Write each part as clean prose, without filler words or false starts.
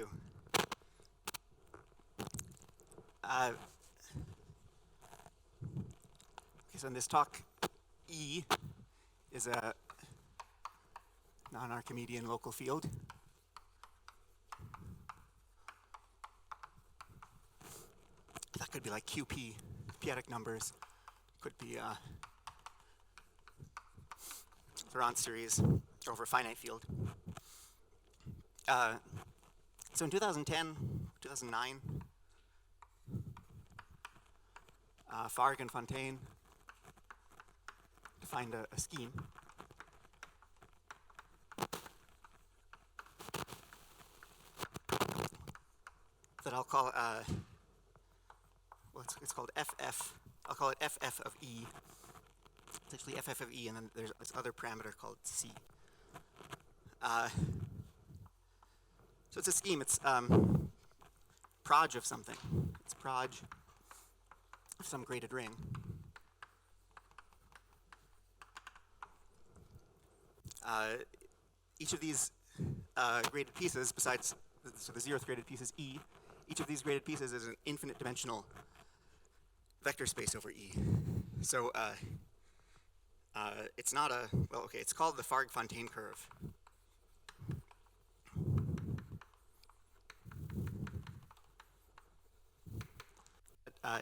you. Okay, so in this talk, E is a non-Archimedean local field. That could be like QP, p-adic numbers. Could be Laurent series over a finite field. So in 2010, 2009, Farg and Fontaine defined a scheme that I'll call, well, it's called FF. I'll call it FF of E. It's actually FF of E, and then there's this other parameter called C. So it's a scheme. It's proj of something. It's proj of some graded ring. Each of these graded pieces, besides, so the zeroth graded piece is E, each of these graded pieces is an infinite dimensional vector space over E. So it's not a, well, okay, it's called the Farg-Fontaine curve.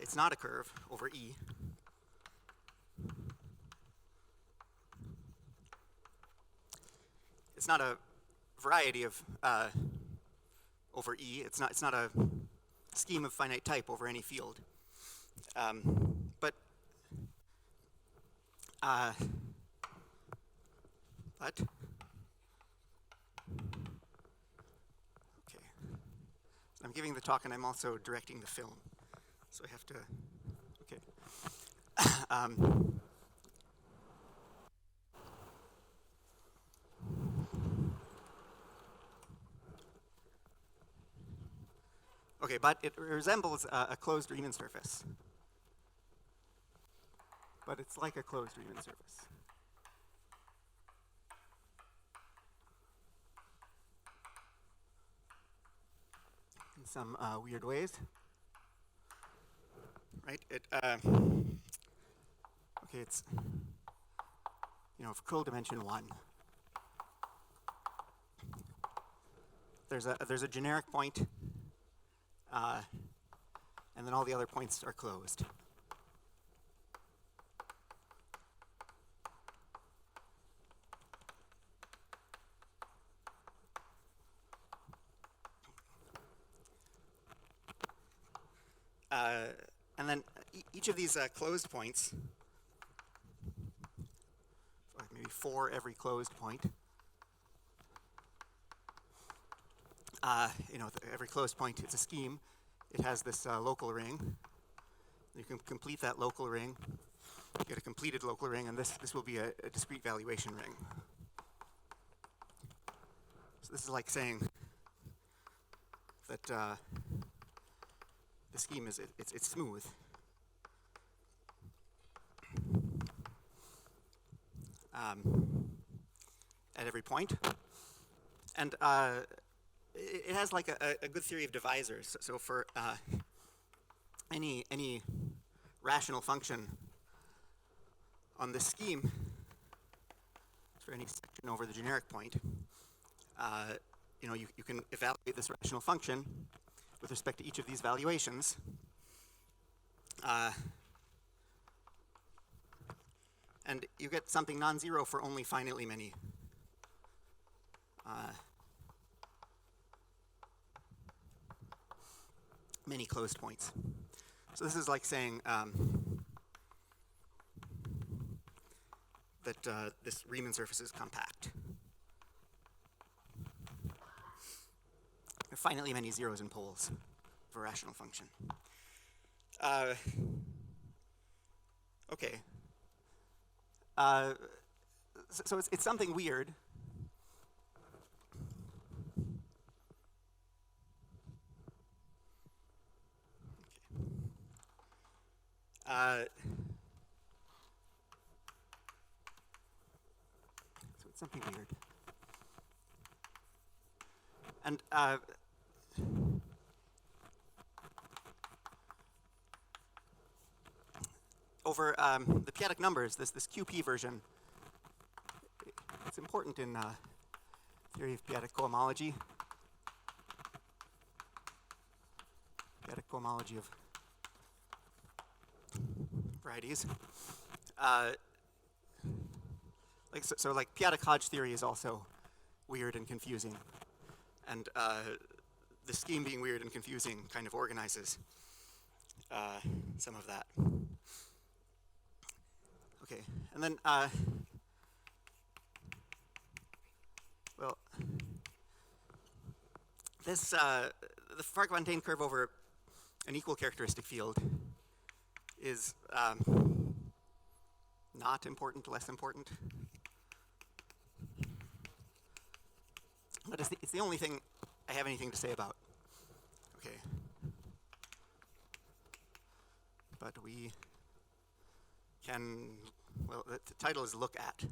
It's not a curve over E. It's not a variety of over E. It's not a scheme of finite type over any field. But okay. So I'm giving the talk and I'm also directing the film. So I have to, okay. Okay, but it resembles a closed Riemann surface. But it's like a closed Riemann surface. In some weird ways. Right? Okay, it's, of curl dimension 1. There's a generic point, and then all the other points are closed. And then each of these closed points, maybe 4 every closed point, every closed point, it's a scheme. It has this local ring. You can complete that local ring, get a completed local ring, and this will be a discrete valuation ring. So this is like saying that the scheme is it's smooth. At every point. And it has like a good theory of divisors. So for any rational function on this scheme, for any section over the generic point, you can evaluate this rational function with respect to each of these valuations. And you get something non-zero for only finitely many many closed points. So this is like saying that this Riemann surface is compact. There are finitely many zeros and poles for a rational function. Okay. So it's something weird. So it's something weird. And over the p-adic numbers, this QP version. It's important in theory of p-adic cohomology. P-adic cohomology of varieties. Like p-adic Hodge theory is also weird and confusing, and the scheme being weird and confusing kind of organizes some of that. Okay, and then well, this the Fark-Fontaine curve over an equal characteristic field is not important, less important. But it's the only thing I have anything to say about. Okay. But we can, well, the title is Look At.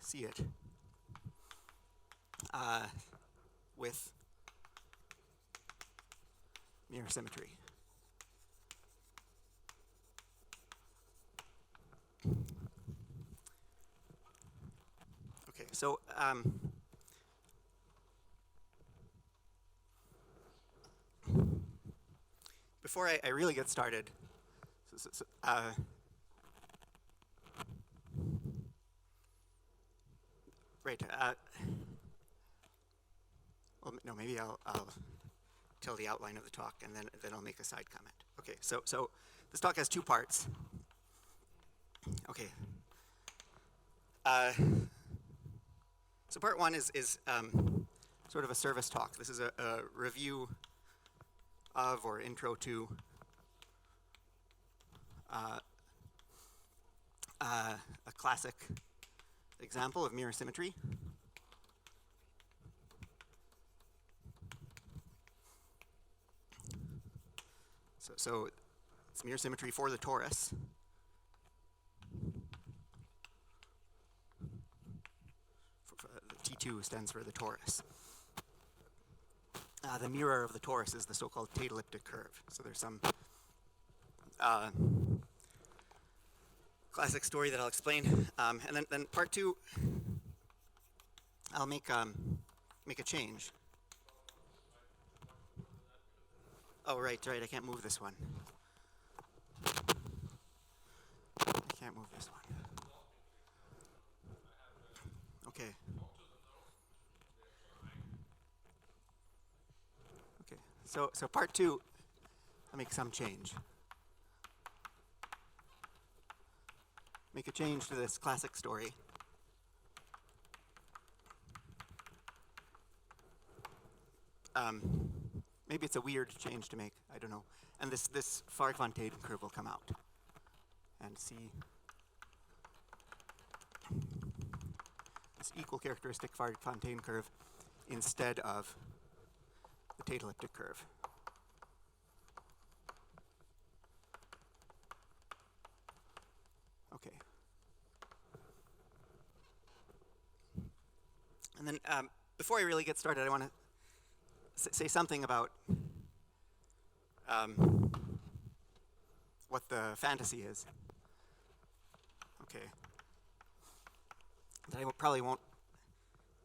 See it. With mirror symmetry. Okay, so before I really get started, right, well, no, maybe I'll tell the outline of the talk, and then I'll make a side comment. Okay, so this talk has two parts. Okay. So part one is sort of a service talk. This is a review of or intro to a classic example of mirror symmetry. So it's mirror symmetry for the torus. The T2 stands for the torus. The mirror of the torus is the so-called Tate-elliptic curve. So there's some classic story that I'll explain, and then part two, I'll make a change. Oh, right, I can't move this one. I can't move this one. Okay. Okay, so part two, I'll make some change. Make a change to this classic story. Maybe it's a weird change to make, I don't know. And this Fark-Fontaine curve will come out. And see this equal characteristic Fark-Fontaine curve instead of the Tate-elliptic curve. Okay. And then before I really get started, I want to say something about what the fantasy is. Okay. That I probably won't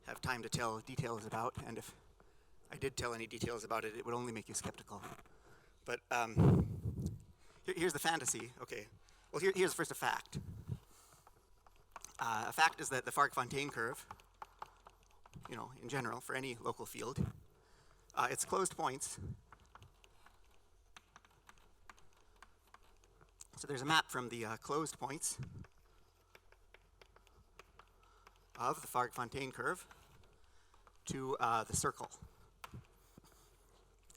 have time to tell details about, and if I did tell any details about it, it would only make you skeptical. But here's the fantasy. Okay. Well, here's first a fact. A fact is that the Fark-Fontaine curve, in general, for any local field, its closed points. So there's a map from the closed points of the Fark-Fontaine curve to the circle.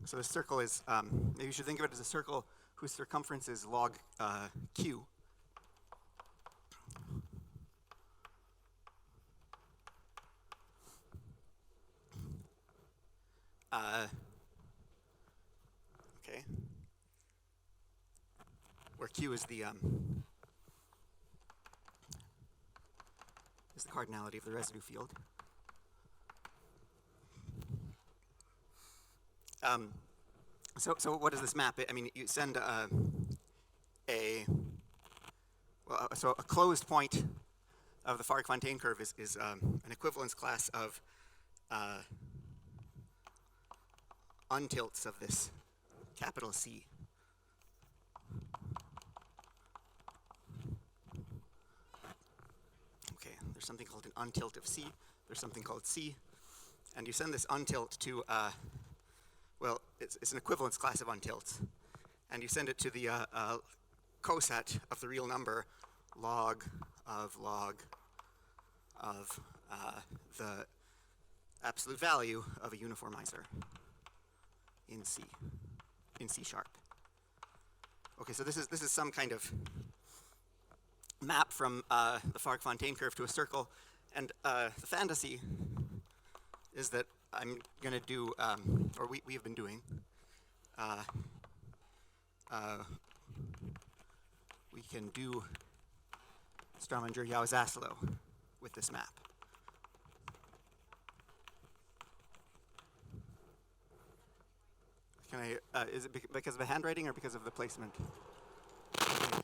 So the circle is, maybe you should think of it as a circle whose circumference is log q. Okay. Where q is the cardinality of the residue field. So what does this map? I mean, you send a so a closed point of the Farg-Fontaine curve is an equivalence class of untilts of this capital C. Okay, there's something called an untilt of C. There's something called C. And you send this untilt to, well, it's an equivalence class of untilts. And you send it to the coset of the real number log of the absolute value of a uniformizer in C sharp. Okay, so this is some kind of map from the Farg-Fontaine curve to a circle, and the fantasy is that I'm going to do, or we have been doing, we can do Strauminger-Yau-Zaslow with this map. Can I, is it because of the handwriting or because of the placement? Okay.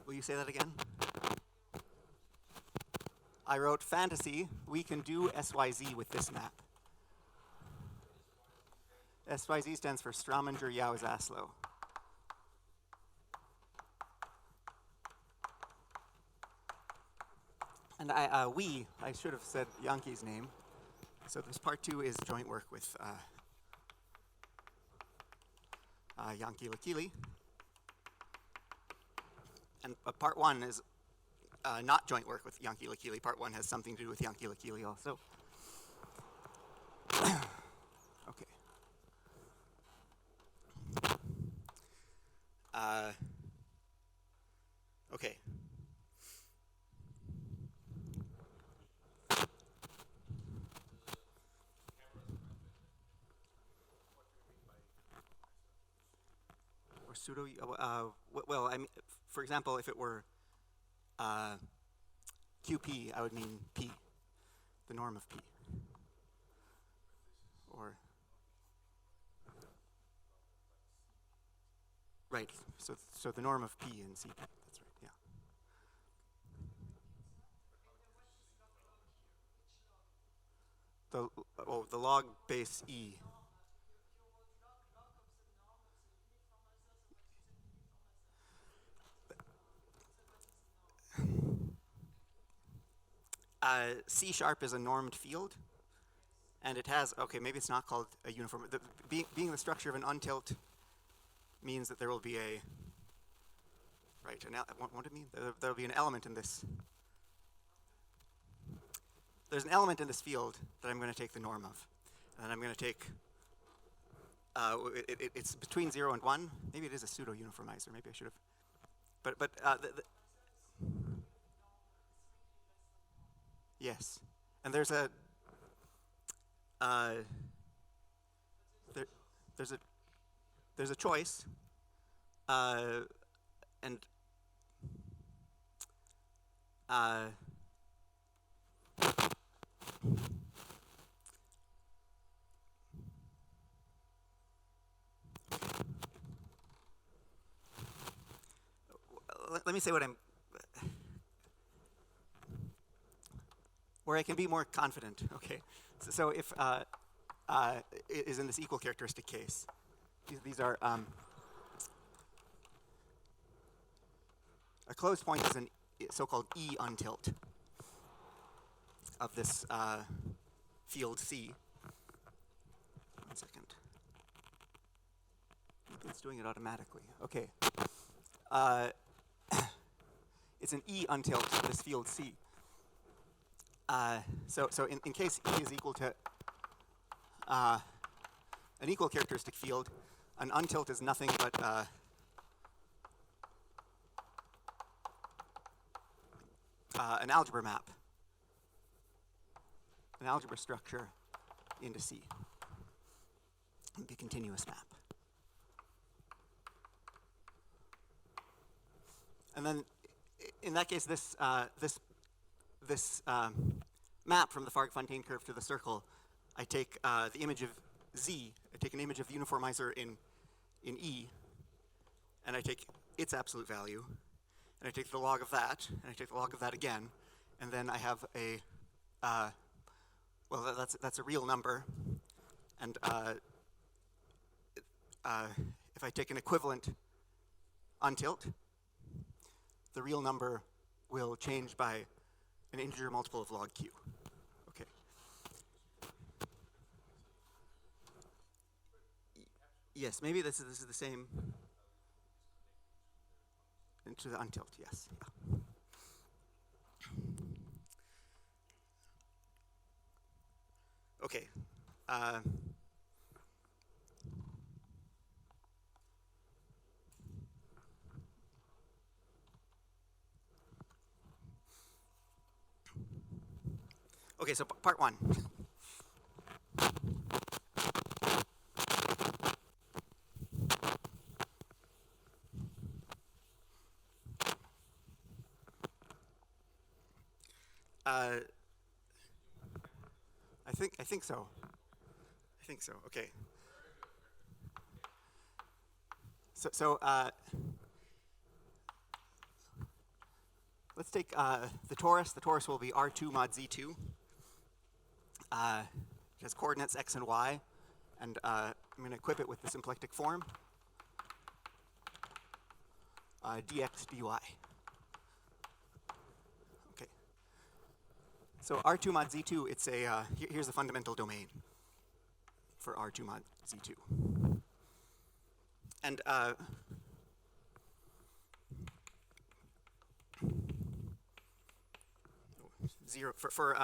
Will you say that again? I wrote fantasy, we can do SYZ with this map. SYZ stands for Strauminger-Yau-Zaslow. And I should have said Yankee's name. So this part 2 is joint work with Yankee Lakili. And part 1 is not joint work with Yankee Lakili. Part 1 has something to do with Yankee Lakili also. Okay. Okay. Or pseudo, well, I mean, for example, if it were QP, I would mean P, the norm of P. Or, right, so the norm of P in CP, that's right, yeah. The log base E. C sharp is a normed field, and it has, okay, maybe it's not called a uniform. Being the structure of an untilt means that there will be a, right, what would it mean? There will be an element in this. There's an element in this field that I'm going to take the norm of. And I'm going to take, it's between 0 and 1. Maybe it is a pseudo-uniformizer. Maybe I should have. But yes. And there's a, there's a choice, and let me say what I'm, where I can be more confident, okay? So if it is in this equal characteristic case, these are, a closed point is a so-called E untilt of this field C. 1 second. It's doing it automatically. Okay. It's an E untilt of this field C. So in case E is equal to an equal characteristic field, an untilt is nothing but an algebra map, an algebra structure into C. It would be a continuous map. And then, in that case, this map from the Farg-Fontaine curve to the circle, I take the image of Z. I take an image of the uniformizer in E, and I take its absolute value, and I take the log of that, and I take the log of that again, and then I have a, well, that's a real number, and if I take an equivalent untilt, the real number will change by an integer multiple of log q. Okay. Yes, maybe this is the same. Into the untilt, yes. Yeah. Okay. Okay, so part one. I think so. I think so. Okay. So let's take the torus. The torus will be R2 mod Z2. It has coordinates x and y, and I'm going to equip it with the symplectic form, dx dy. Okay. So R2 mod Z2, it's a, here's the fundamental domain for R2 mod Z2. And zero for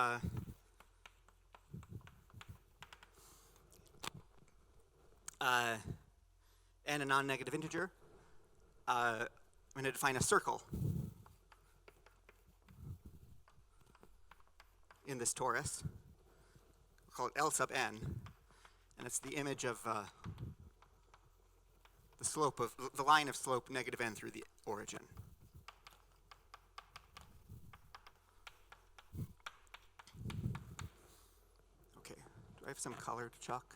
n a non-negative integer, I'm going to define a circle in this torus. We'll call it L sub n, and it's the image of the slope of the line of slope negative n through the origin. Okay, do I have some colored chalk?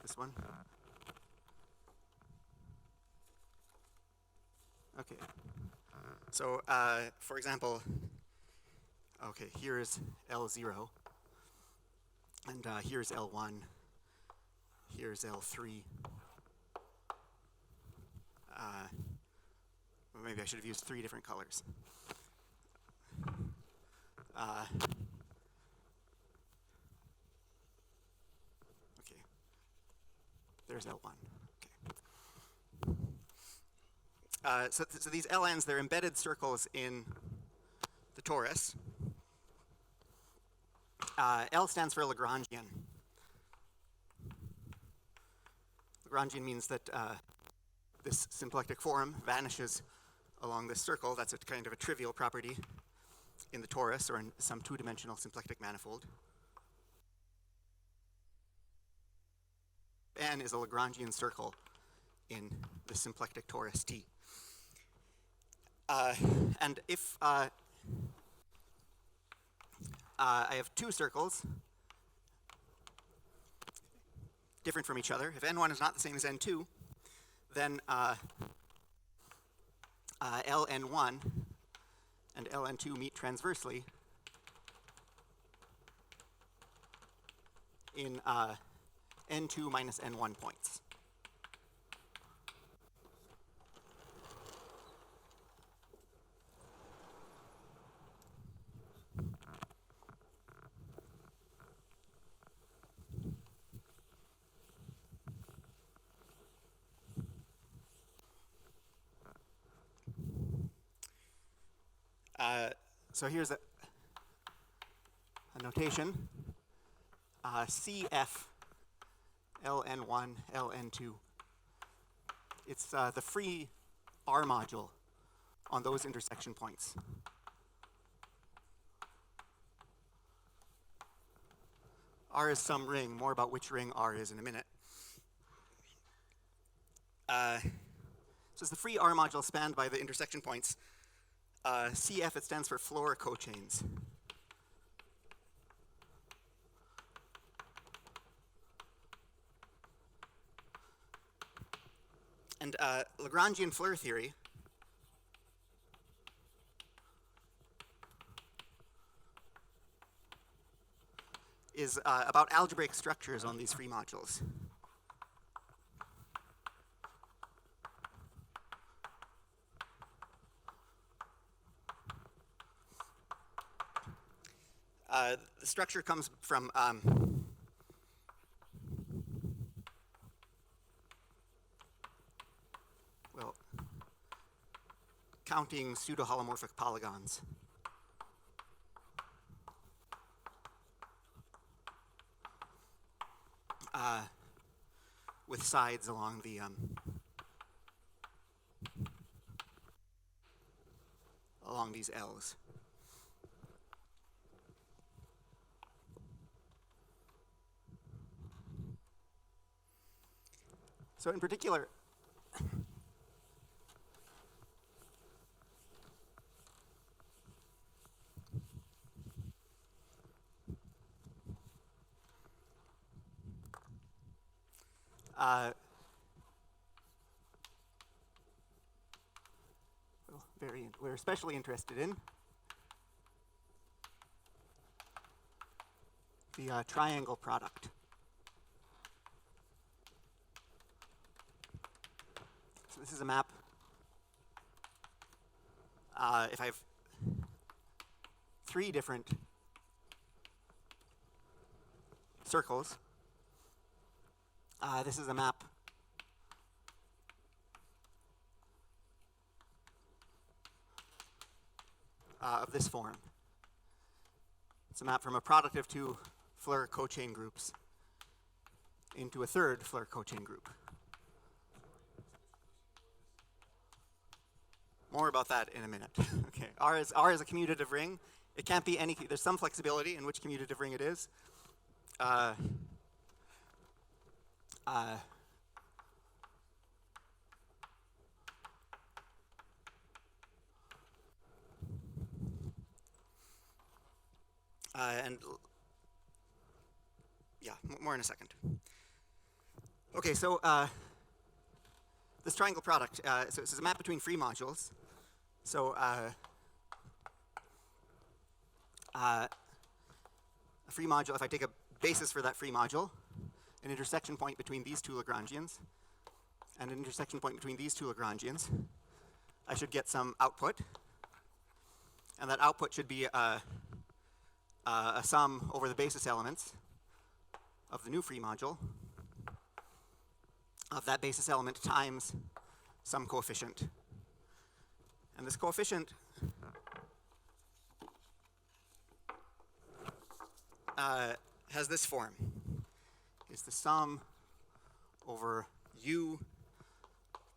This one? Okay. So, for example, okay, here's L0, and here's L1, here's L3. Well, maybe I should have used 3 different colors. Okay, there's L1. Okay. So these LNs, they're embedded circles in the torus. L stands for Lagrangian. Lagrangian means that this symplectic form vanishes along this circle. That's a kind of a trivial property in the torus or in some two-dimensional symplectic manifold. N is a Lagrangian circle in the symplectic torus T. And if I have 2 circles different from each other, if n1 is not the same as n2, then ln1 and ln2 meet transversely in n2 minus n1 points. So here's a notation. CF ln1 ln2. It's the free R module on those intersection points. R is some ring. More about which ring R is in a minute. So it's the free R module spanned by the intersection points. CF, it stands for Floer cochains. And Lagrangian Floer theory is about algebraic structures on these free modules. The structure comes from well, counting pseudo-holomorphic polygons. With sides along the along these L's. So in particular, we're especially interested in the triangle product. So this is a map. If I have 3 different circles, this is a map of this form. It's a map from a product of 2 Floer cochain groups into a third Floer cochain group. More about that in a minute. Okay, R is a commutative ring. It can't be any, there's some flexibility in which commutative ring it is. And yeah, more in a second. Okay, so this triangle product, so this is a map between free modules. So a free module, if I take a basis for that free module, an intersection point between these 2 Lagrangians, and an intersection point between these 2 Lagrangians, I should get some output. And that output should be a sum over the basis elements of the new free module of that basis element times some coefficient. And this coefficient has this form. It's the sum over u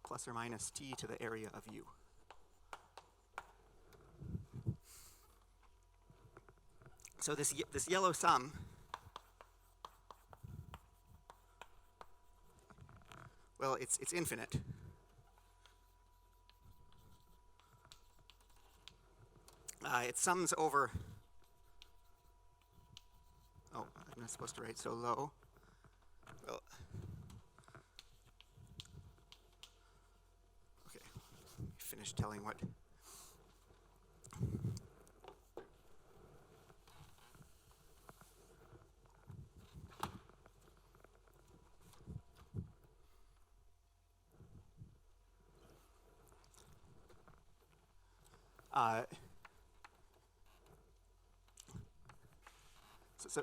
plus or minus t to the area of u. So this yellow sum well, it's infinite. It sums over, oh, I'm not supposed to write so low. Well, okay, finish telling what.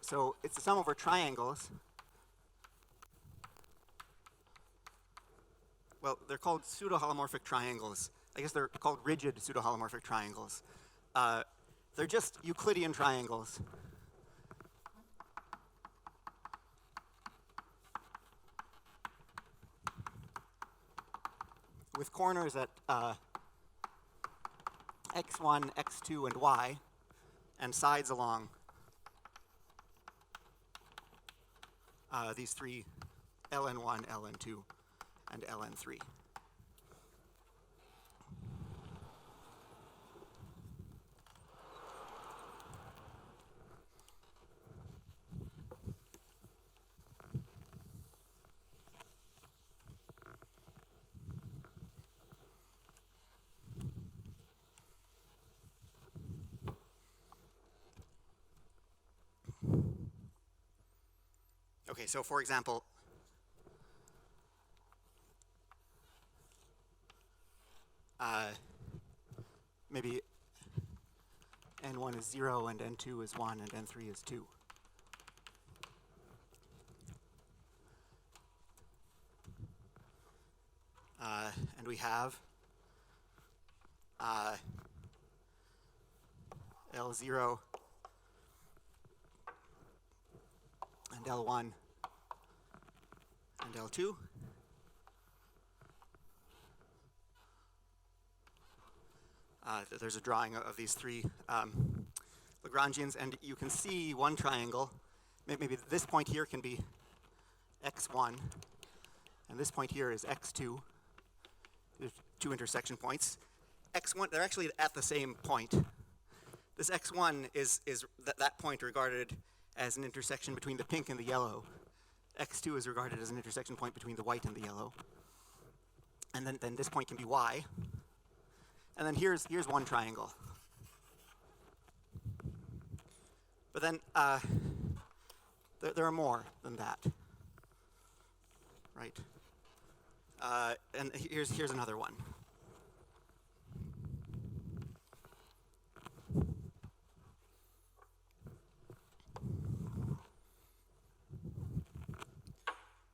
So it's the sum over triangles. Well, they're called pseudo-holomorphic triangles. I guess they're called rigid pseudo-holomorphic triangles. They're just Euclidean triangles. With corners at x1, x2, and y, and sides along these 3, ln1, ln2, and ln3. Okay, so for example, maybe n1 is 0 and n2 is 1 and n3 is 2. And we have L0 and L1 and L2. There's a drawing of these three Lagrangians, and you can see one triangle. Maybe this point here can be x1, and this point here is x2. There's two intersection points. X1, they're actually at the same point. This x1 is that point regarded as an intersection between the pink and the yellow. X2 is regarded as an intersection point between the white and the yellow. And then this point can be y. And then here's one triangle. But then there are more than that, right? And here's another one.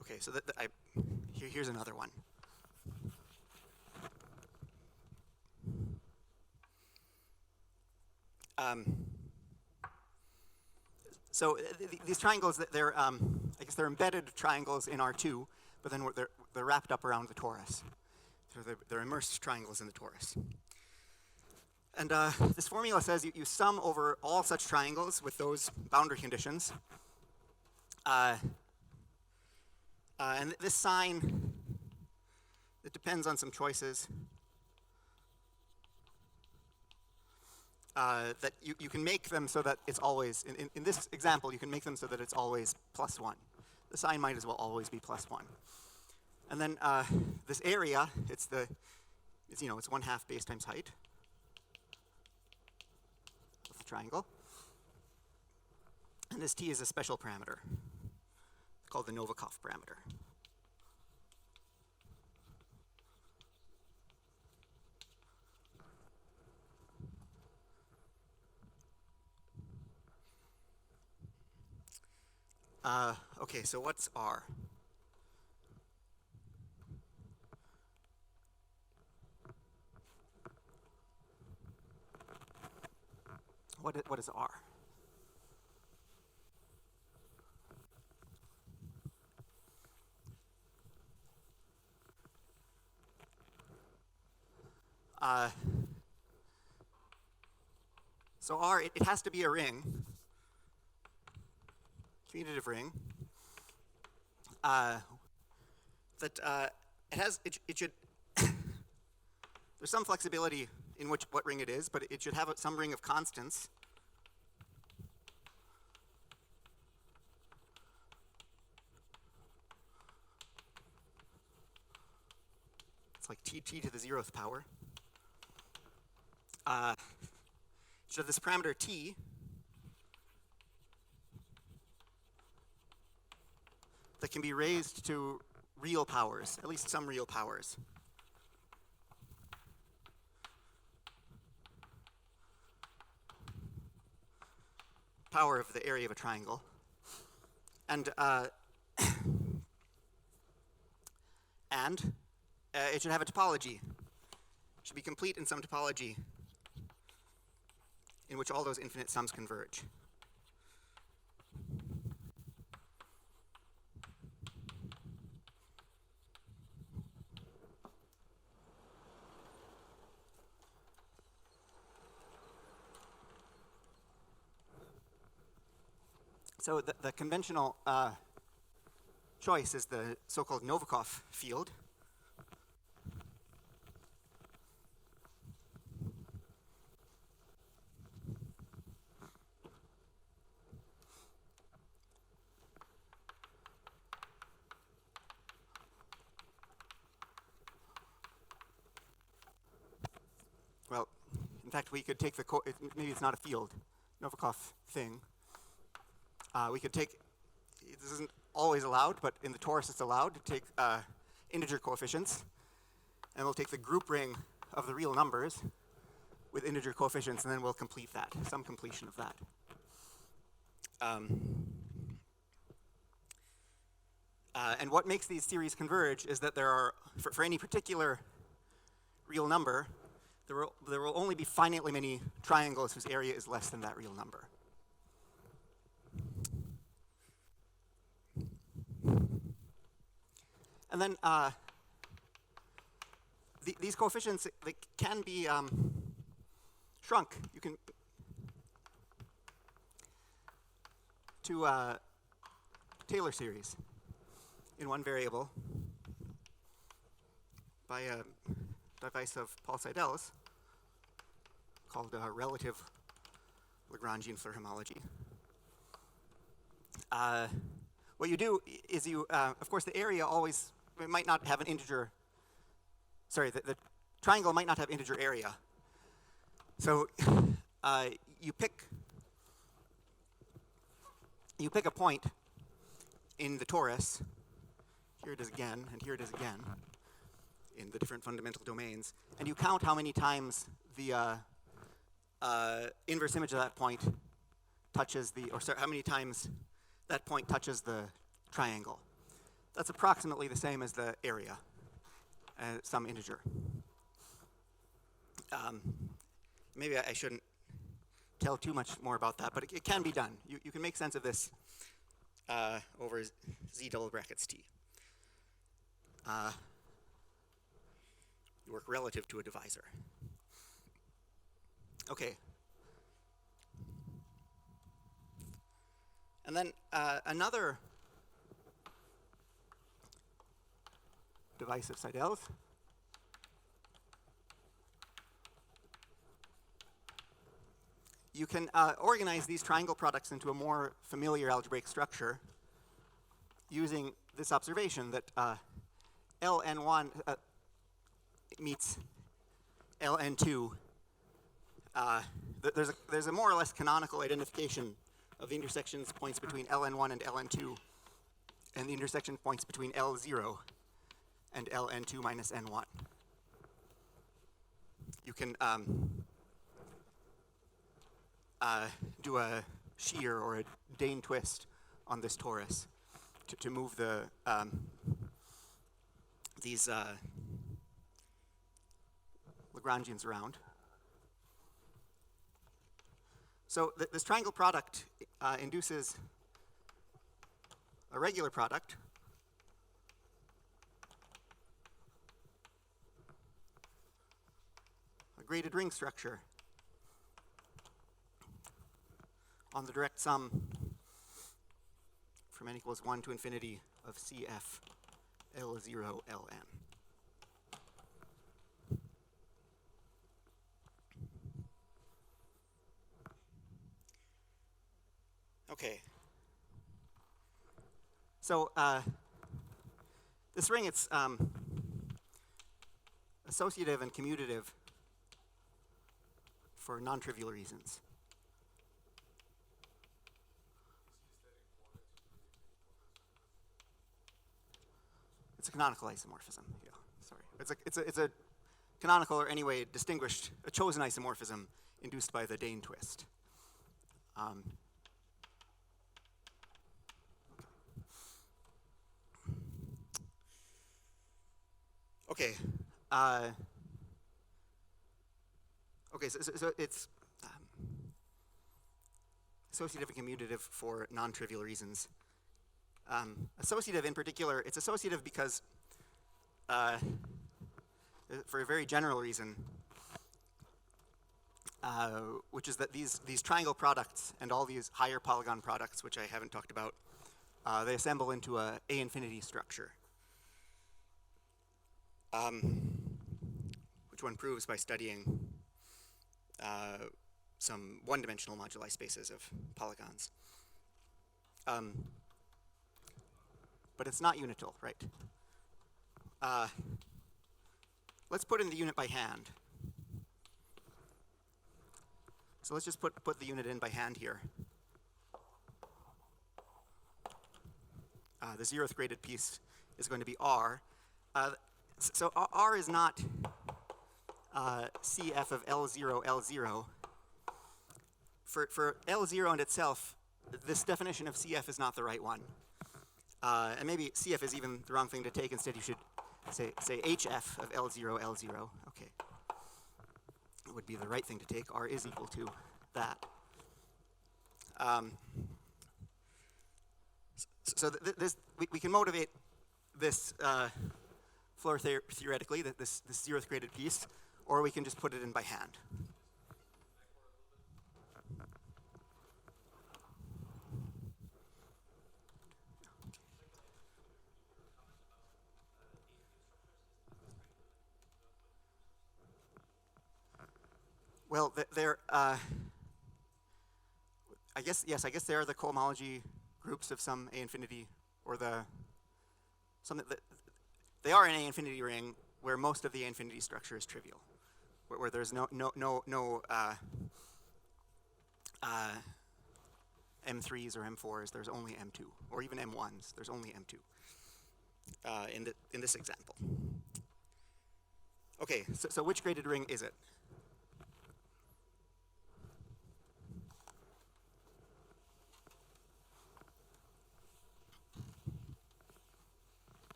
Okay, so here's another one. So these triangles, they're I guess they're embedded triangles in R2, but then they're wrapped up around the torus. So they're immersed triangles in the torus. And this formula says you sum over all such triangles with those boundary conditions. And this sign, it depends on some choices. That you can make them so that it's always, in this example, you can make them so that it's always +1. The sign might as well always be +1. And then this area, it's 1/2 base times height of the triangle. And this t is a special parameter called the Novikov parameter. Okay, so what's R? What is R? So R, it has to be a ring, commutative ring, that it should there's some flexibility in what ring it is, but it should have some ring of constants. It's like t to the 0th power. It should have this parameter t, that can be raised to real powers, at least some real powers. Power of the area of a triangle. And it should have a topology. It should be complete in some topology in which all those infinite sums converge. So the conventional choice is the so-called Novikov field. Well, in fact, we could take maybe it's not a field, Novikov thing. We could take, this isn't always allowed, but in the torus it's allowed to take integer coefficients, and we'll take the group ring of the real numbers with integer coefficients, and then we'll complete that, some completion of that. And what makes these series converge is that there are, for any particular real number, there will only be finitely many triangles whose area is less than that real number. And then these coefficients, they can be shrunk. You can to Taylor series in one variable by a device of Paul Seidel's called relative Lagrangian Floer homology. What you do is you, of course, the area always, it might not have an integer, sorry, the triangle might not have integer area. So you pick a point in the torus, here it is again, and here it is again, in the different fundamental domains, and you count how many times the inverse image of that point touches the, or sorry, how many times that point touches the triangle. That's approximately the same as the area, some integer. Maybe I shouldn't tell too much more about that, but it can be done. You can make sense of this over z double brackets t. You work relative to a divisor. Okay. And then another device of Seidel's you can organize these triangle products into a more familiar algebraic structure using this observation that ln1 meets ln2. There's a more or less canonical identification of the intersections points between ln1 and ln2, and the intersection points between L0 and ln2 minus n1. You can do a shear or a Dane twist on this torus to move the these Lagrangians around. So this triangle product induces a regular product a graded ring structure on the direct sum from n equals 1 to infinity of CF L0 Ln. Okay. So this ring, it's associative and commutative for non-trivial reasons. It's a canonical isomorphism. Yeah, sorry. It's a canonical, or anyway distinguished, a chosen isomorphism induced by the Dane twist. Okay. Okay. So it's associative and commutative for non-trivial reasons. Associative in particular, it's associative because, for a very general reason, which is that these triangle products and all these higher polygon products, which I haven't talked about, they assemble into a infinity structure, which one proves by studying some one-dimensional moduli spaces of polygons. But it's not unital, right? Let's put in the unit by hand. So let's just put the unit in by hand here. the 0th graded piece is going to be R. So R is not CF of L0, L0. For L0 in itself, this definition of CF is not the right one. And maybe CF is even the wrong thing to take. Instead, you should say HF of L0, L0. Okay. It would be the right thing to take. R is equal to that. So we can motivate this floor theoretically, this 0th graded piece, or we can just put it in by hand. Well, I guess they are the cohomology groups of some A infinity, or they are an A infinity ring where most of the A infinity structure is trivial, where there's no M3s or M4s. There's only M2, or even M1s. There's only M2 in this example. Okay, so which graded ring is it?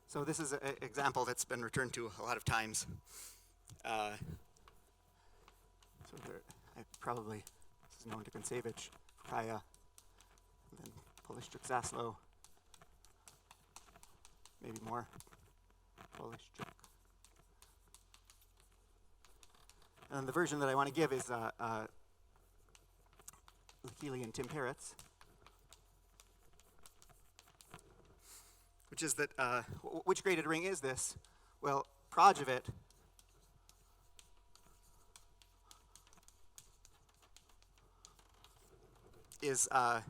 So this is an example that's been returned to a lot of times. So this is known to Kontsevich, Kaya, and then Polishchuk, Zaslow, maybe more, Polishchuk. And then the version that I want to give is Likili and Tim Peretz, which is that, which graded ring is this? Well, proj of it is the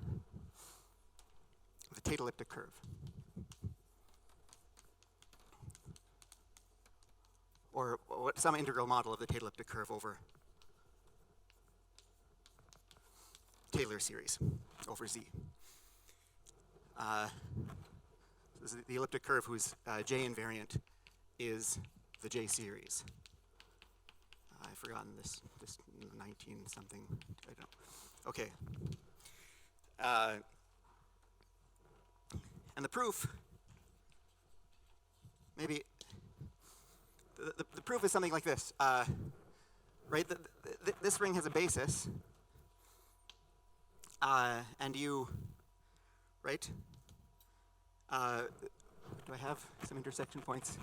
Tate elliptic curve. Or some integral model of the Tate elliptic curve over Taylor series, over Z. This is the elliptic curve whose J invariant is the J series. I've forgotten this 19 something, I don't know. Okay. And the proof, maybe, the proof is something like this, right? This ring has a basis, and you, right? Do I have some intersection points?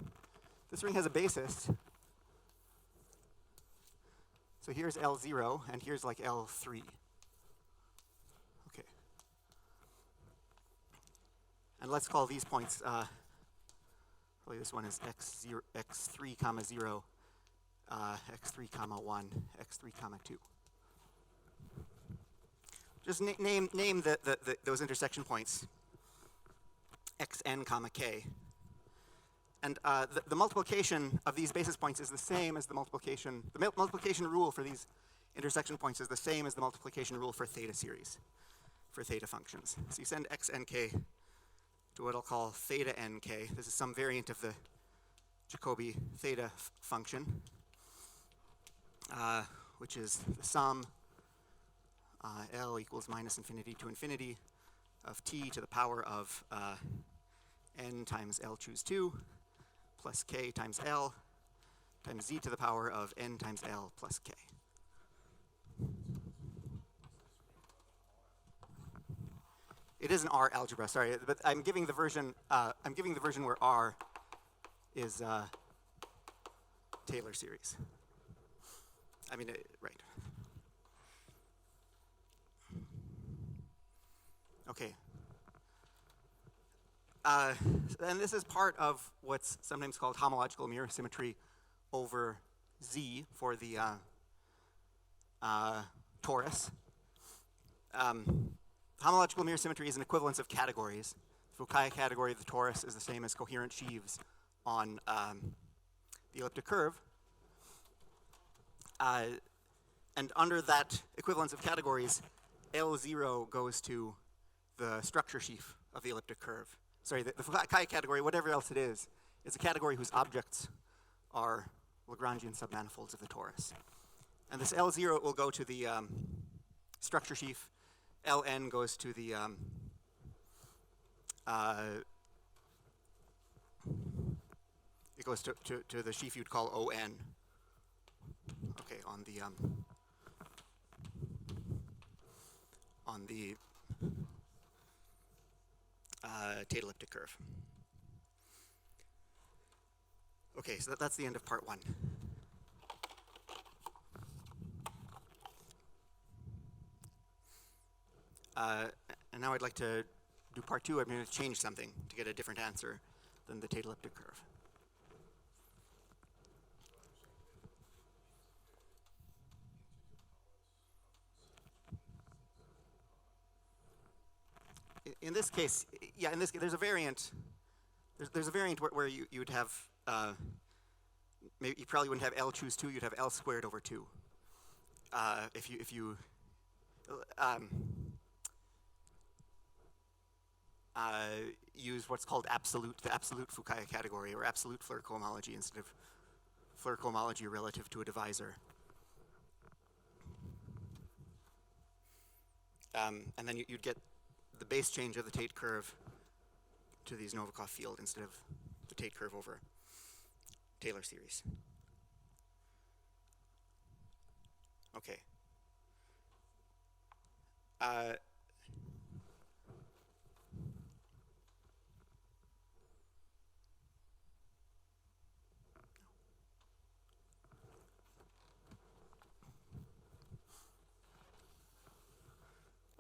This ring has a basis. So here's L0, and here's like L3. Okay. And let's call these points, probably this one is x0, x3 comma 0, x3 comma 1, x3 comma 2. Just name those intersection points, xn comma k. And the multiplication of these basis points is the same as the multiplication rule for these intersection points is the same as the multiplication rule for theta series, for theta functions. So you send xnk to what I'll call theta nk. This is some variant of the Jacobi theta function, which is the sum L equals minus infinity to infinity of t to the power of n times L choose 2 plus k times L times z to the power of n times L plus k. It is an R algebra, sorry, but I'm giving the version where R is Taylor series. I mean, right. Okay. And this is part of what's sometimes called homological mirror symmetry over Z for the torus. Homological mirror symmetry is an equivalence of categories. The Fukaya category of the torus is the same as coherent sheaves on the elliptic curve. And under that equivalence of categories, L0 goes to the structure sheaf of the elliptic curve. Sorry, the chi category, whatever else it is a category whose objects are Lagrangian submanifolds of the torus. And this L0 will go to the structure sheaf. Ln goes to the it goes to the sheaf you'd call On. Okay, on the Tate elliptic curve. Okay, so that's the end of part 1. And now I'd like to do part 2. I'm going to change something to get a different answer than the Tate elliptic curve. In this case, there's a variant. There's a variant where you would have, maybe you probably wouldn't have L choose 2, you'd have L squared over 2. If you use what's called the absolute Fukaya category, or absolute Floer cohomology instead of Floer cohomology relative to a divisor. And then you'd get the base change of the Tate curve to these Novikov field instead of the Tate curve over Taylor series. Okay.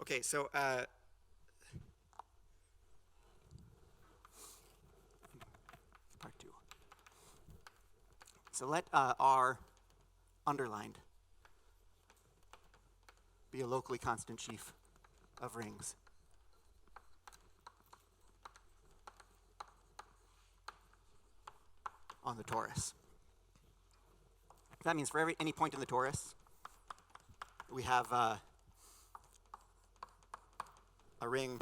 Okay, so part 2. So let R underlined be a locally constant sheaf of rings. On the torus. That means for any point in the torus, we have a ring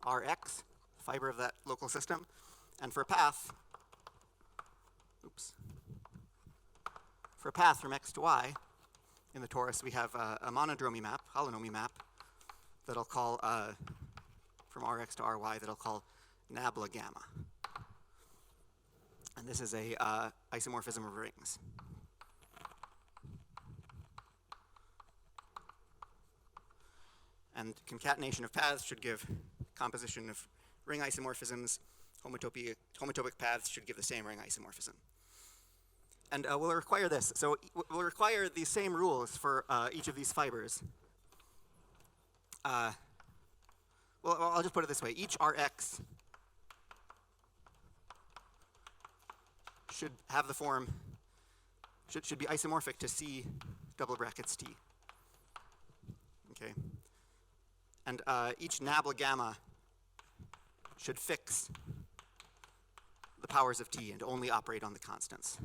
Rx, fiber of that local system, and for a path, from X to Y in the torus, we have a monodromy map, holonomy map, that I'll call, from Rx to Ry, that I'll call nabla gamma. And this is a isomorphism of rings. And concatenation of paths should give composition of ring isomorphisms. Homotopic paths should give the same ring isomorphism. And we'll require this. So we'll require the same rules for each of these fibers. Well, I'll just put it this way. Each Rx should have the form, should be isomorphic to C double brackets T. Okay. And each nabla gamma should fix the powers of T and only operate on the constants.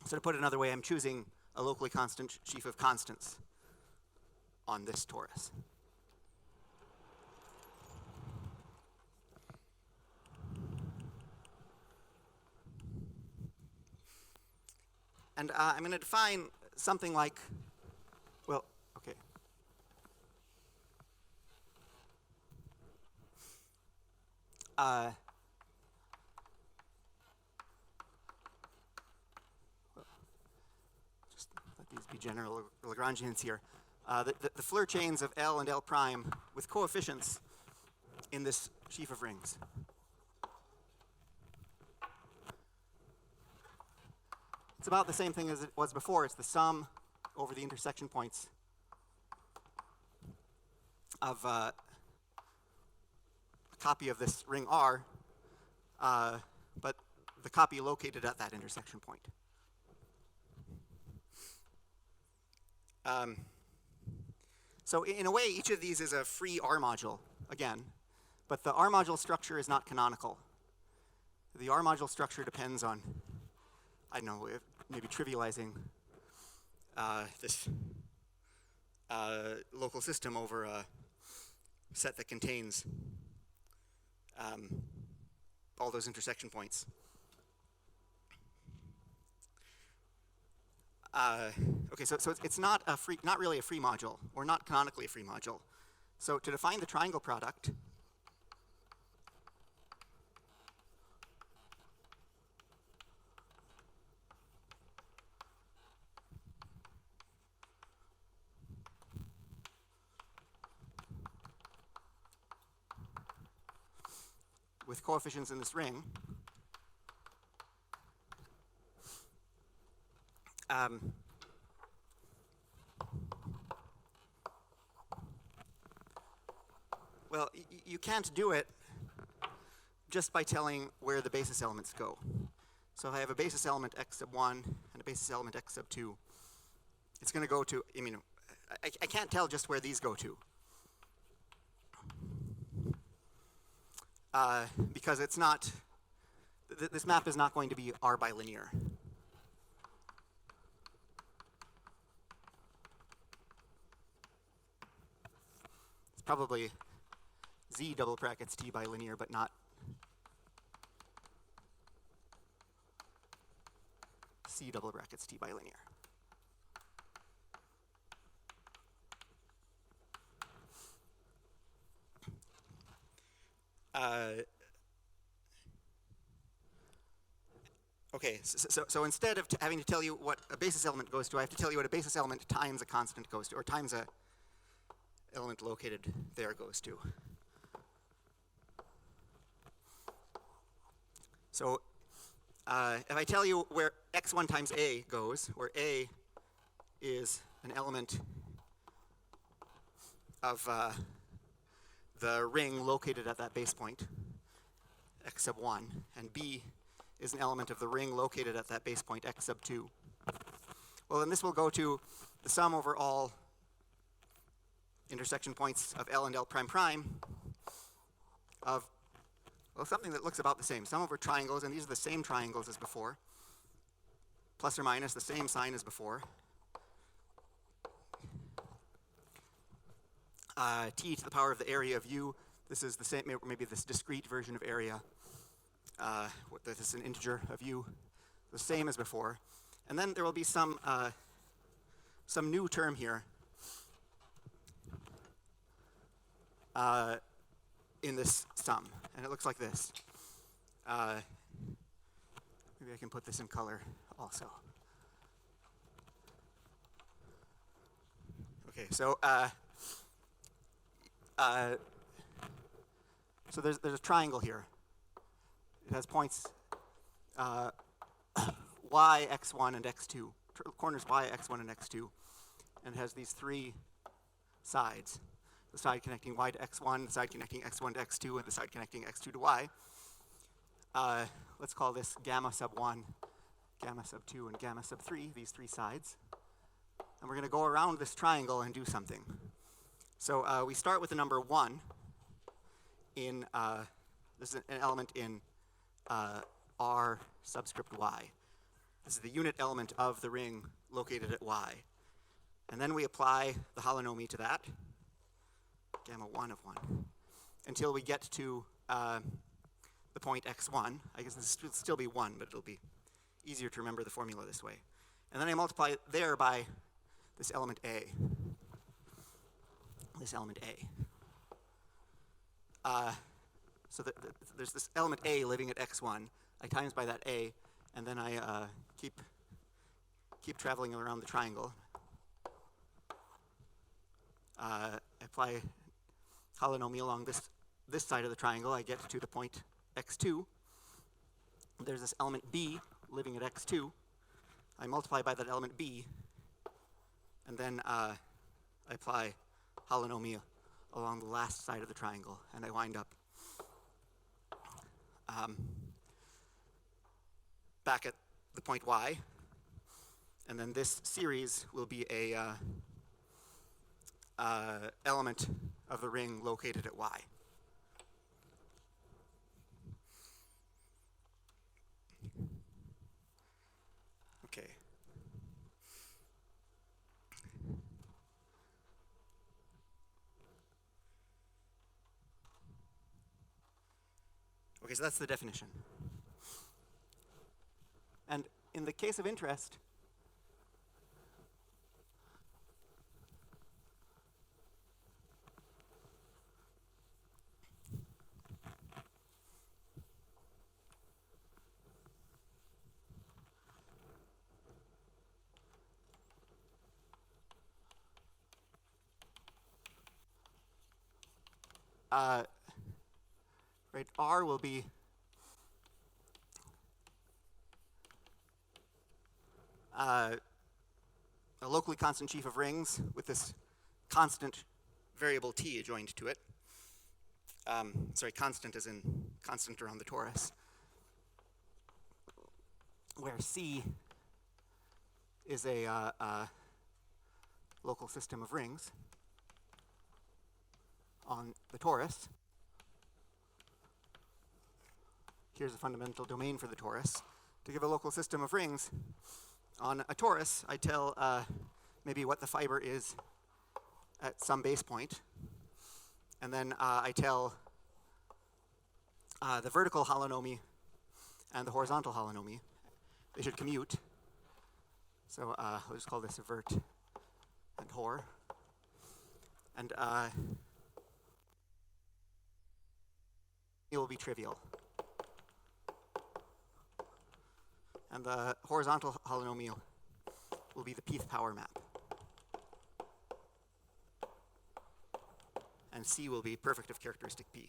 So to put it another way, I'm choosing a locally constant sheaf of constants on this torus. And I'm going to define something like, well, okay. Just let these be general Lagrangians here. The Floer chains of L and L prime with coefficients in this sheaf of rings. It's about the same thing as it was before. It's the sum over the intersection points of a copy of this ring R, but the copy located at that intersection point. So in a way, each of these is a free R module, again, but the R module structure is not canonical. The R module structure depends on, I don't know, maybe trivializing this local system over a set that contains all those intersection points. Okay, so it's not really a free module, or not canonically a free module. So to define the triangle product, with coefficients in this ring, well, you can't do it just by telling where the basis elements go. So if I have a basis element x sub 1 and a basis element x sub 2, it's going to go to, I can't tell just where these go to. Because it's not, this map is not going to be R bilinear. It's probably Z double brackets T bilinear, but not C double brackets T bilinear. Okay, so instead of having to tell you what a basis element goes to, I have to tell you what a basis element times a constant goes to, or times a element located there goes to. So if I tell you where x1 times a goes, where a is an element of the ring located at that base point, x sub 1, and b is an element of the ring located at that base point, x sub 2. Well, then this will go to the sum over all intersection points of L and L prime prime of, well, something that looks about the same. Sum over triangles, and these are the same triangles as before, plus or minus the same sign as before. T to the power of the area of u. This is the same, maybe this discrete version of area. This is an integer of u, the same as before. And then there will be some new term here in this sum, and it looks like this. Maybe I can put this in color also. Okay, so so there's a triangle here. It has points y, x1, and x2, corners y, x1, and x2, and it has these three sides. The side connecting y to x1, the side connecting x1 to x2, and the side connecting x2 to y. Let's call this gamma sub 1, gamma sub 2, and gamma sub 3, these three sides. And we're going to go around this triangle and do something. So we start with the number 1 in, this is an element in R subscript y. This is the unit element of the ring located at y. And then we apply the holonomy to that, gamma 1 of 1, until we get to the point x1. I guess this will still be 1, but it'll be easier to remember the formula this way. And then I multiply it there by this element a. This element a. So there's this element a living at x1. I times by that a, and then I keep traveling around the triangle. I apply holonomy along this side of the triangle. I get to the point x2. There's this element b living at x2. I multiply by that element b, and then I apply holonomy along the last side of the triangle, and I wind up back at the point y, and then this series will be a element of the ring located at y. Okay, so that's the definition. And in the case of interest, right, R will be a locally constant sheaf of rings with this constant variable t joined to it. Sorry, constant as in constant around the torus. Where C is a local system of rings on the torus. Here's a fundamental domain for the torus. To give a local system of rings on a torus, I tell maybe what the fiber is at some base point. And then I tell the vertical holonomy and the horizontal holonomy. They should commute. So I'll just call this vert and hor. And it will be trivial. And the horizontal holonomial will be the pth power map. And C will be perfect of characteristic P.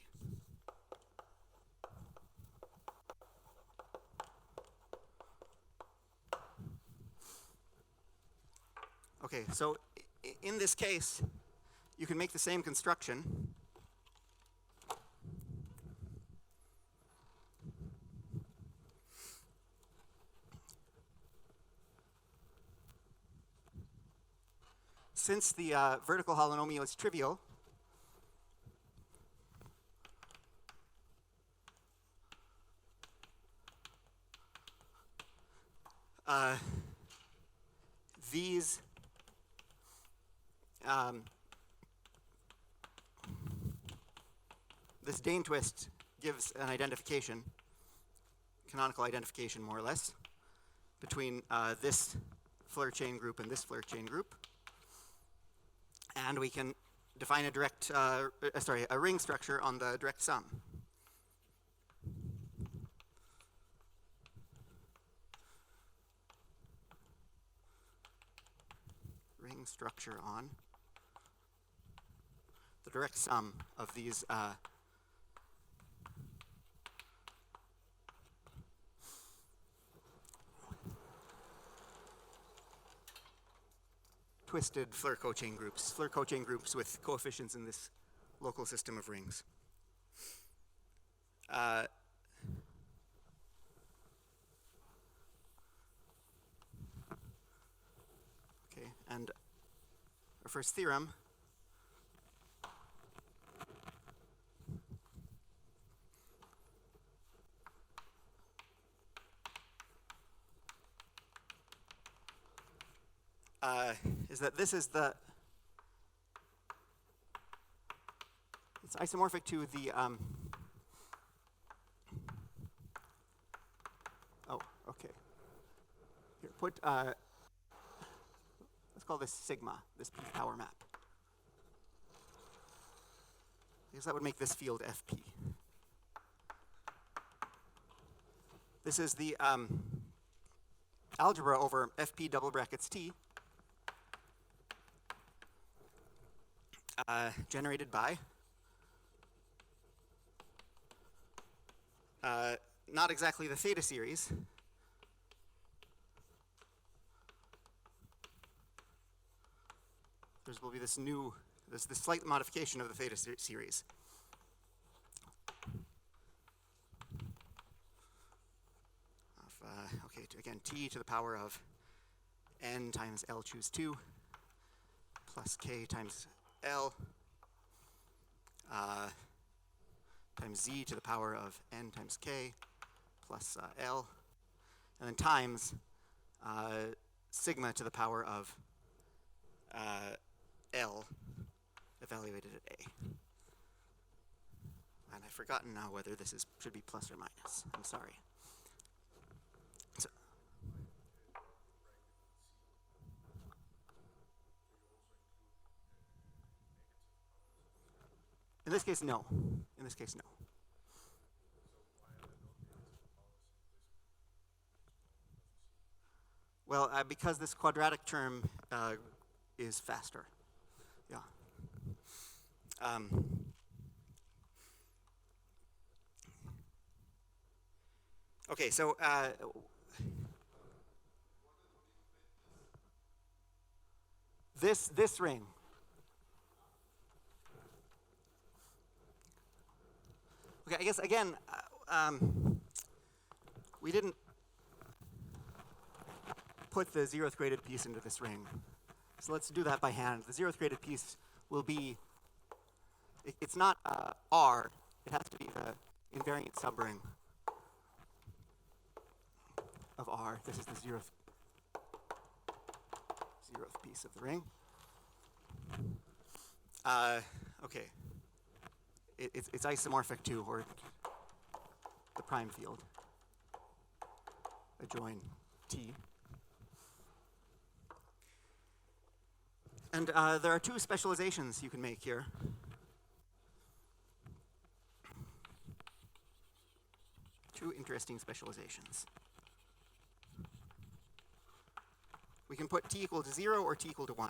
Okay, so in this case, you can make the same construction. Since the vertical holonomial is trivial, these this Dane twist gives an identification, canonical identification more or less, between this Floer chain group and this Floer chain group. And we can define a direct, a ring structure on the direct sum. Ring structure on the direct sum of these twisted Floer cochain groups. Floer cochain groups with coefficients in this local system of rings. Okay, and our first theorem is that this is it's isomorphic to the oh, okay. Here, put let's call this sigma, this P power map. Because that would make this field FP. This is the algebra over FP double brackets T generated by not exactly the theta series, there will be this slight modification of the theta series. Okay, again, T to the power of n times L choose 2 plus K times L times Z to the power of n times K plus L, and then times sigma to the power of L evaluated at A. And I've forgotten now whether this should be plus or minus. I'm sorry. So, in this case, no. In this case, no. Well, because this quadratic term is faster. Yeah. Okay, so this ring. Okay, I guess again, we didn't put the 0th graded piece into this ring. So let's do that by hand. The 0th graded piece will be, it's not R, it has to be the invariant subring of R. This is the 0th piece of the ring. Okay. It's isomorphic to, or the prime field. Adjoin T. And there are two specializations you can make here. Two interesting specializations. We can put t equal to 0 or t equal to 1.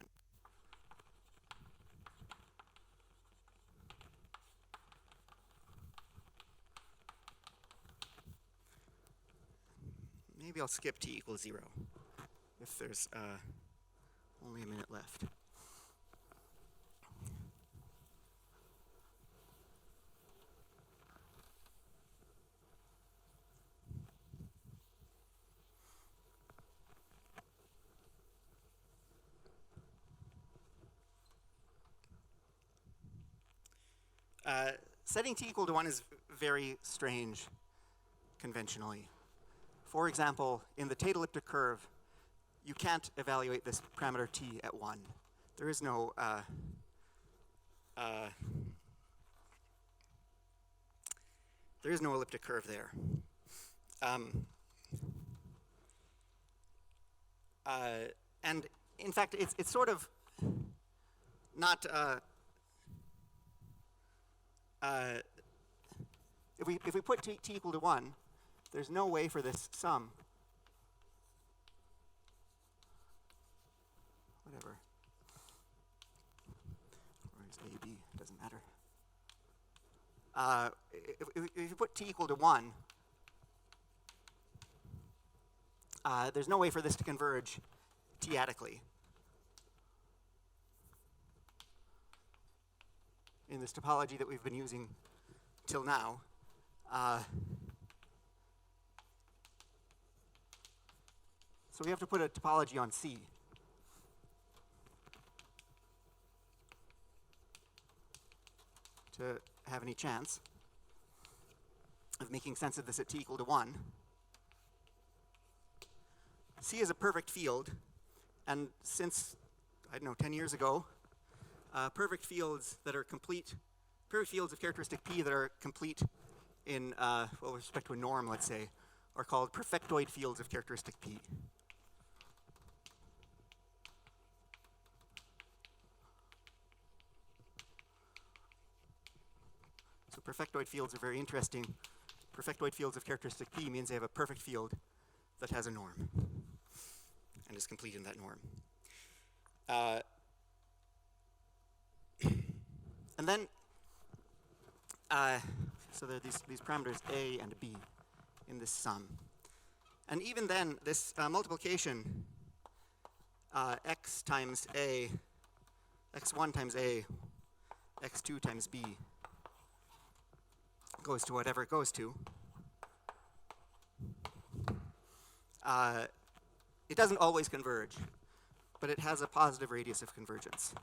Maybe I'll skip t equals 0 if there's only a minute left. Setting t equal to 1 is very strange conventionally. For example, in the Tate-elliptic curve, you can't evaluate this parameter t at 1. There is no elliptic curve there. And in fact, it's sort of not. If we put t equal to 1, there's no way for this sum, whatever, or it's a, b, doesn't matter. If you put t equal to 1, there's no way for this to converge t-adically in this topology that we've been using till now. So we have to put a topology on C. To have any chance of making sense of this at t equal to 1. C is a perfect field, and since, I don't know, 10 years ago, perfect fields that are complete, perfect fields of characteristic P that are complete in, well, with respect to a norm, let's say, are called perfectoid fields of characteristic P. So perfectoid fields are very interesting. Perfectoid fields of characteristic P means they have a perfect field that has a norm and is complete in that norm. And then, so there are these parameters A and B in this sum. And even then, this multiplication, x times A, x1 times A, x2 times B, goes to whatever it goes to. It doesn't always converge, but it has a positive radius of convergence.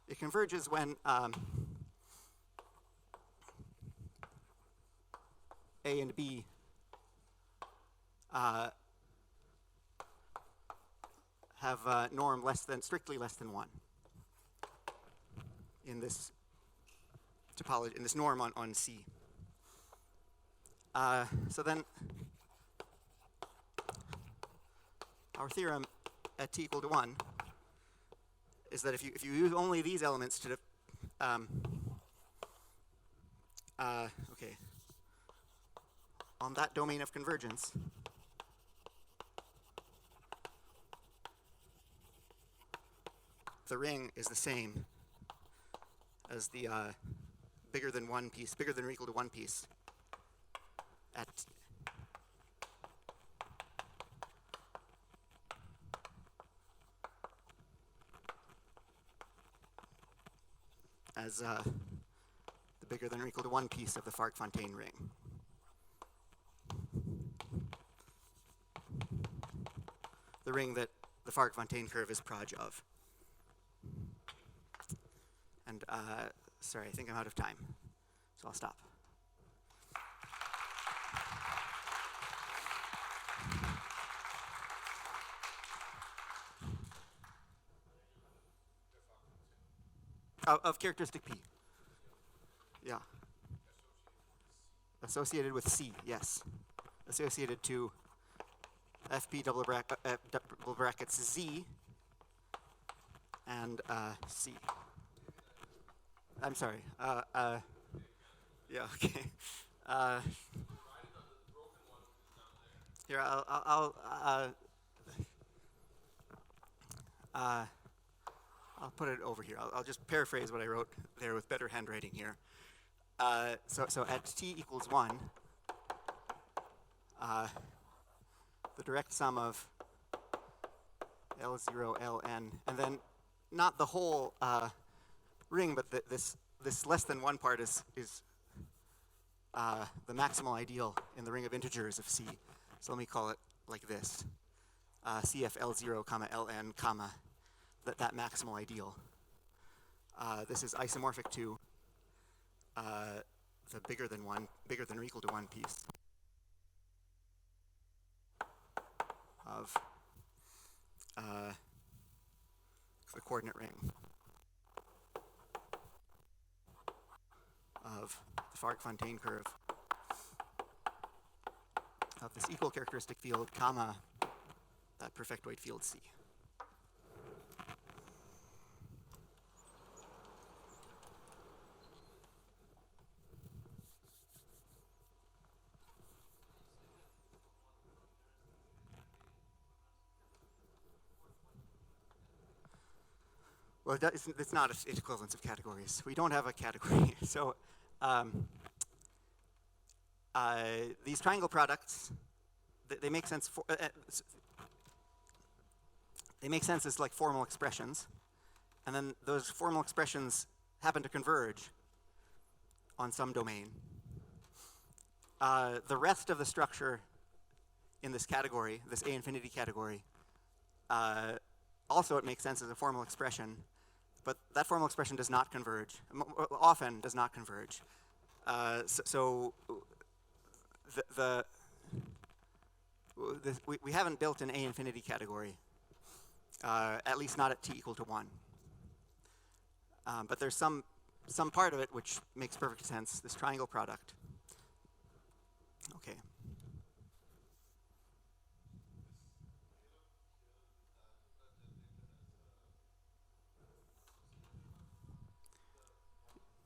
It converges when A and B have a norm strictly less than 1. in this topology, in this norm on C. So then our theorem at t equal to 1 is that if you use only these elements to okay, on that domain of convergence, the ring is the same as the bigger than or equal to 1 piece at as the bigger than or equal to 1 piece of the Fark-Fontaine ring. The ring that the Fark-Fontaine curve is proj of. And sorry, I think I'm out of time, so I'll stop. Of characteristic P. Yeah. Associated with C, yes. Associated to FP double brackets Z and C. I'm sorry. Yeah, okay. Here, I'll put it over here. I'll just paraphrase what I wrote there with better handwriting here. So at t equals 1, the direct sum of L0, Ln, and then not the whole ring, but this less than 1 part is the maximal ideal in the ring of integers of C. So let me call it like this. CF L0, comma Ln, comma that maximal ideal. This is isomorphic to the bigger than or equal to 1 piece of the coordinate ring of the Fark-Fontaine curve of this equal characteristic field, comma that perfectoid field C. Well, it's not an equivalence of categories. We don't have a category. So these triangle products, they make sense for, they make sense as like formal expressions. And then those formal expressions happen to converge on some domain. The rest of the structure in this category, this A infinity category, also it makes sense as a formal expression, but that formal expression does not converge, often does not converge. We haven't built an A infinity category, at least not at t equal to 1. But there's some part of it which makes perfect sense, this triangle product. Okay.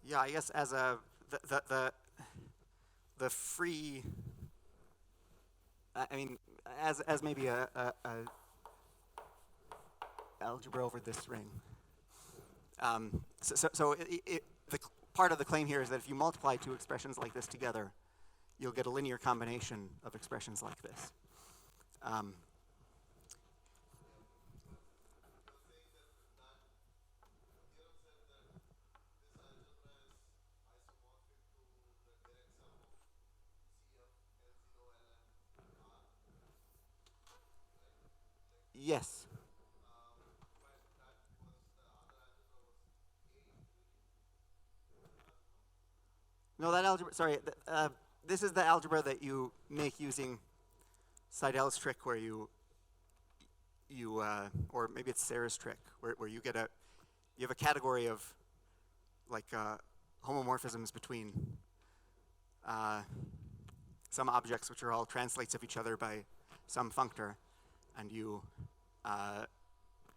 Yeah, I guess as a the free, I mean, as maybe a algebra over this ring. So the part of the claim here is that if you multiply two expressions like this together, you'll get a linear combination of expressions like this. Yes. No, that algebra, sorry, this is the algebra that you make using Seidel's trick where you or maybe it's Sarah's trick, where you have a category of like homomorphisms between some objects which are all translates of each other by some functor, and you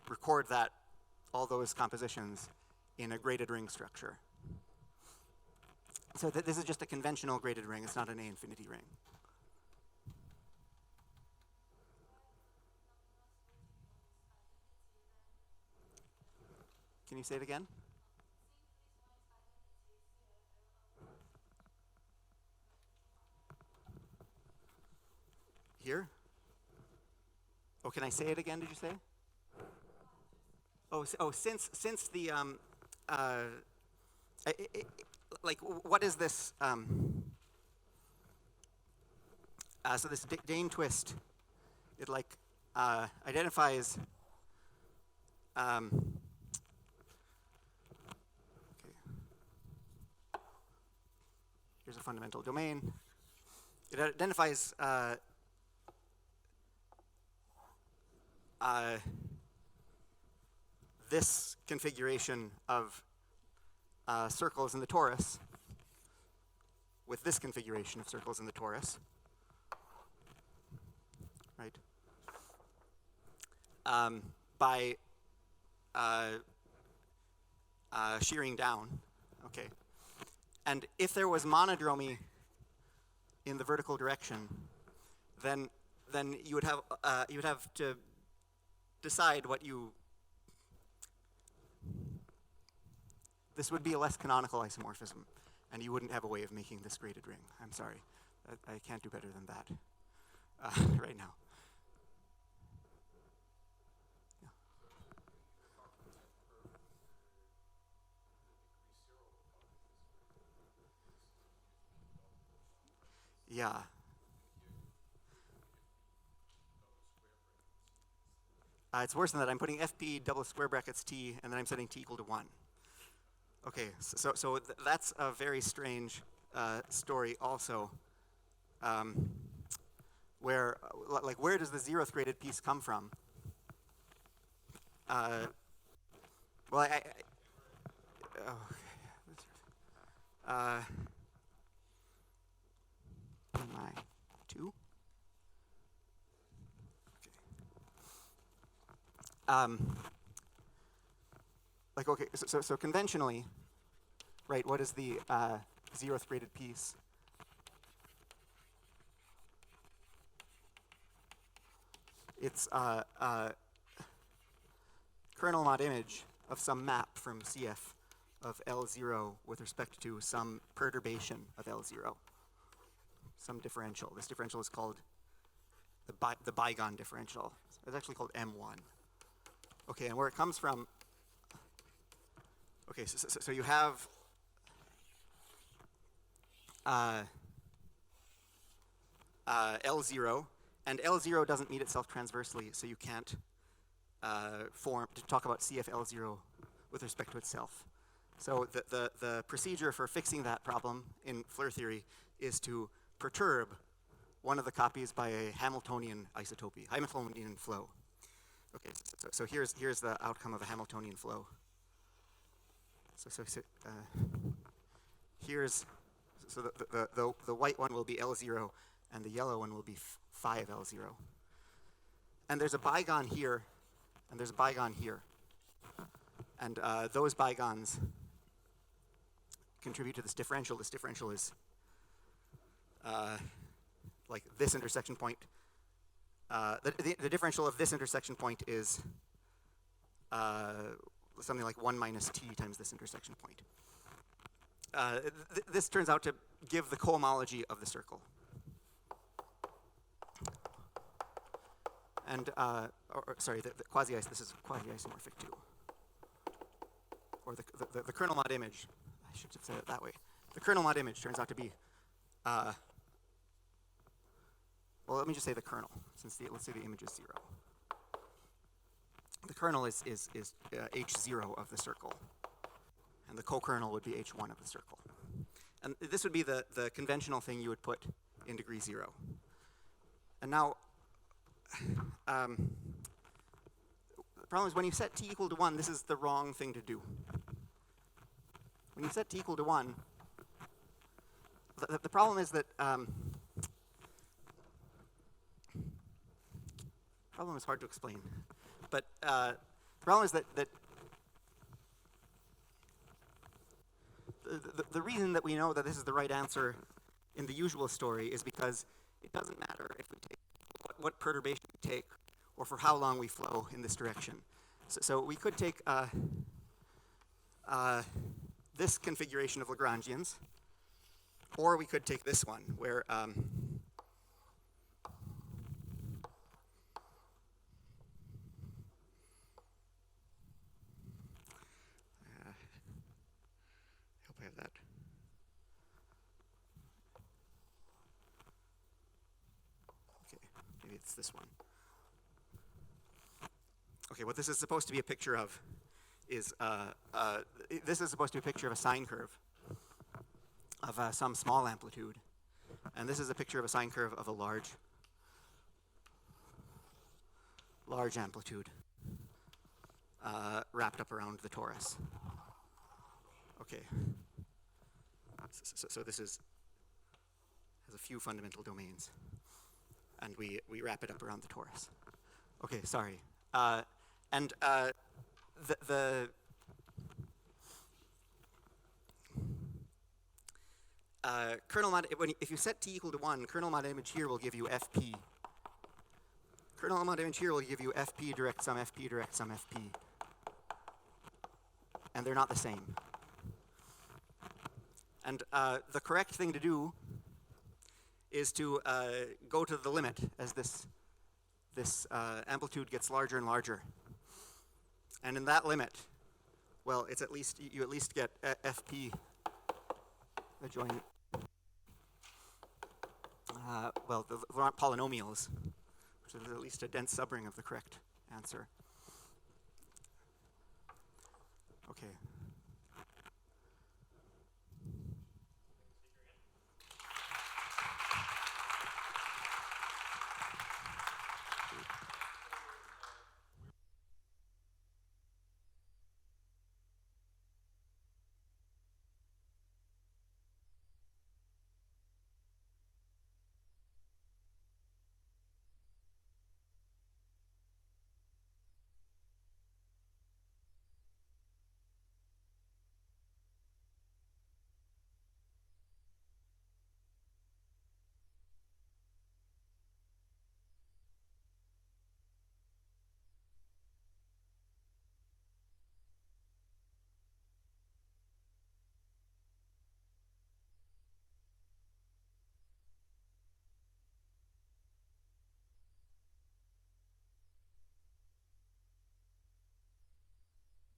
record that, all those compositions, in a graded ring structure. So this is just a conventional graded ring, it's not an A-infinity ring. Can you say it again? Here? Oh, can I say it again, did you say? Oh, since the, like, what is this? So this Dane twist, it like identifies. Okay. Here's a fundamental domain. It identifies this configuration of circles in the torus with this configuration of circles in the torus, right? By shearing down, okay. And if there was monodromy in the vertical direction, then you would have to decide what you. This would be a less canonical isomorphism, and you wouldn't have a way of making this graded ring. I'm sorry, I can't do better than that right now. Yeah. It's worse than that. I'm putting FP double square brackets T, and then I'm setting T equal to 1. Okay, so that's a very strange story also, where does the 0th graded piece come from? Well, my 2? Okay. So conventionally, right? What is the 0th graded piece? It's kernel mod image of some map from CF of L0 with respect to some perturbation of L0, some differential. This differential is called the bygone differential. It's actually called M1. Okay, and where it comes from, okay, so you have L0, and L0 doesn't meet itself transversely, so you can't talk about CF L0 with respect to itself. So the procedure for fixing that problem in Floer theory is to perturb one of the copies by a Hamiltonian isotopy, Hamiltonian flow. Okay, so here's the outcome of a Hamiltonian flow. Here's the white one will be L0, and the yellow one will be phi of L0. And there's a bygone here, and there's a bygone here, and those bygones contribute to this differential. This differential is like this intersection point. The differential of this intersection point is something like 1 minus t times this intersection point. This turns out to give the cohomology of the circle. And, sorry, the this is quasi-isomorphic too. Or the kernel mod image, I should have said it that way. The kernel mod image turns out to be, well, let me just say the kernel, since let's say the image is 0. The kernel is H0 of the circle, and the co-kernel would be H1 of the circle. And this would be the conventional thing you would put in degree 0. And now, the problem is when you set t equal to 1, this is the wrong thing to do. when you set t equal to 1, the problem is that problem is hard to explain, but the problem is that the reason that we know that this is the right answer in the usual story is because it doesn't matter if we take what perturbation we take or for how long we flow in this direction. So we could take this configuration of Lagrangians, or we could take this one where I hope I have that. Okay, maybe it's this one. Okay, what this is supposed to be a picture of is this is supposed to be a picture of a sine curve of some small amplitude, and this is a picture of a sine curve of a large amplitude wrapped up around the torus. Okay, so this has a few fundamental domains, and we wrap it up around the torus. Okay, sorry. Kernel mod, if you set t equal to 1, kernel mod image here will give you fp. Kernel mod image here will give you fp direct sum fp direct sum fp. And they're not the same. And the correct thing to do is to go to the limit as this amplitude gets larger and larger. And in that limit, well, it's you at least get fp adjoint. Well, there aren't polynomials, which is at least a dense subring of the correct answer. Okay.